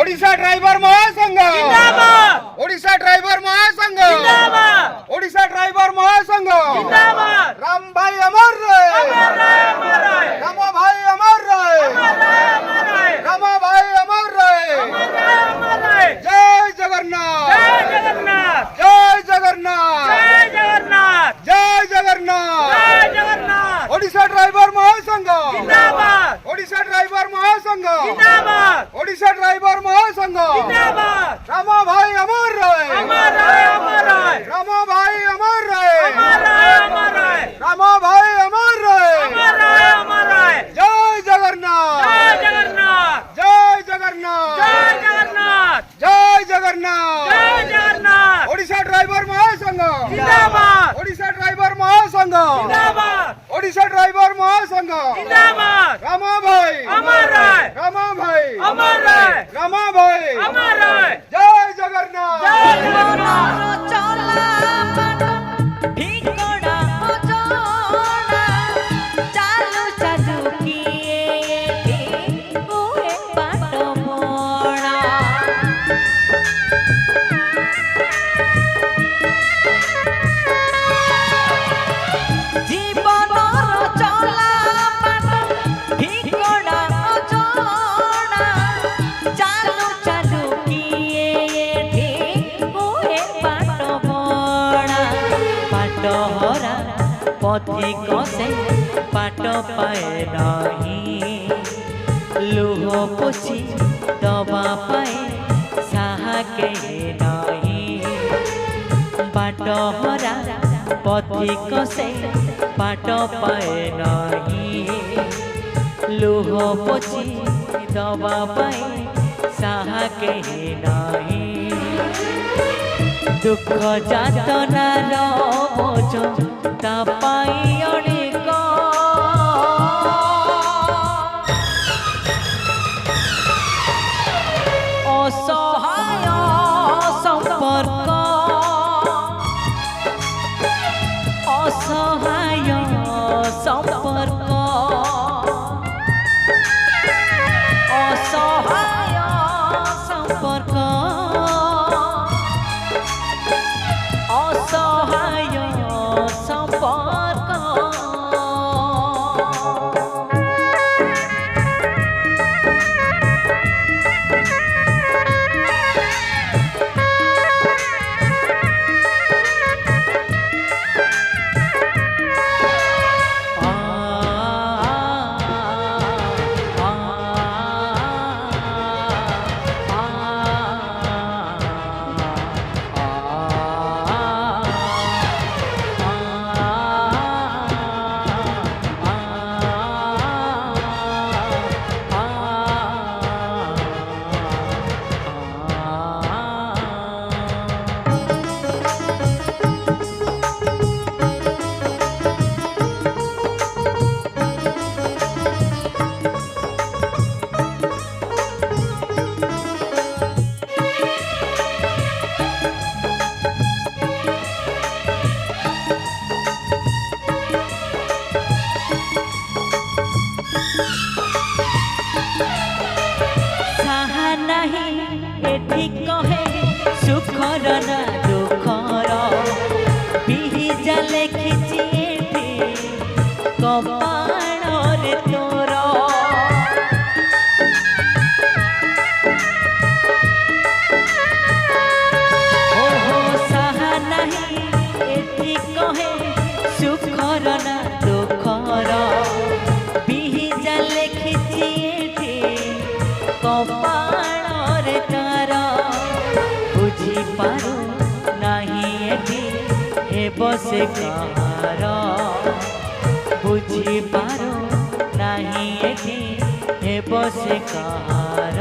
Odisha driver महासंघ जिंदाबाद Odisha driver महासंघ जिंदाबाद ओडिशा ड्राइवर महासंघ जिंदाबाद राम भाई अमर रहे अमर रहे अमर रहे रामा भाई अमर रहे अमर रहे अमर रहे रामा भाई अमर रहे अमर रहे अमर रहे जय जगन्नाथ जय जगन्नाथ जय जगन्नाथ जय जगन्नाथ जय जगन्नाथ जय जगन्नाथ ओडिशा ड्राइवर महासंघ जिंदाबाद ओडिशा ड्राइवर महासंघ जिंदाबाद ओडिशा ड्राइवर महासंघ जिंदाबाद रामा भाई अमर रहे अमर रहे अमर रहे रामा भाई अमर रहे अमर रहे अमर रहे रामा भाई अमर रहे अमर रहे अमर रहे जय जगन्नाथ जय जगन्नाथ जय जगन्नाथ जय जगन्नाथ जय जगन्नाथ जय जगन्नाथ ओडिशा ड्राइवर महासंघ जिंदाबाद ओडिशा ड्राइवर महासंघ जिंदाबाद ओडिशा ड्राइवर महासंघ जिंदाबाद रामा भाई अमर रहे रामा भाई अमर रहे रामा भाई अमर रहे जय जगन्नाथ जय जगन्नाथ पथिक से पाट पाए नहीं लुह पोछी दबा पाए साहके नहीं बाटहरा पथिक से पाट पाए नहीं लुह पोछी दबा पाए साहके नहीं दुख जातनार बोझ तापाई अनेक असहाय संपर्क असहाय संपर्क असहाय संपर्क असहाय संपर्क कहे सुखर ना दुखर बिहिजा लेखिछि कपाଳରେ तोर ओहो साहा नहीं एठी कहे सुखर ना दुखर बिहिजा लेखिछि कपाଳରେ तार बुझी पारो नहीं एठी बसे कहार बुझी पारो नहीं एठी बसे कहार।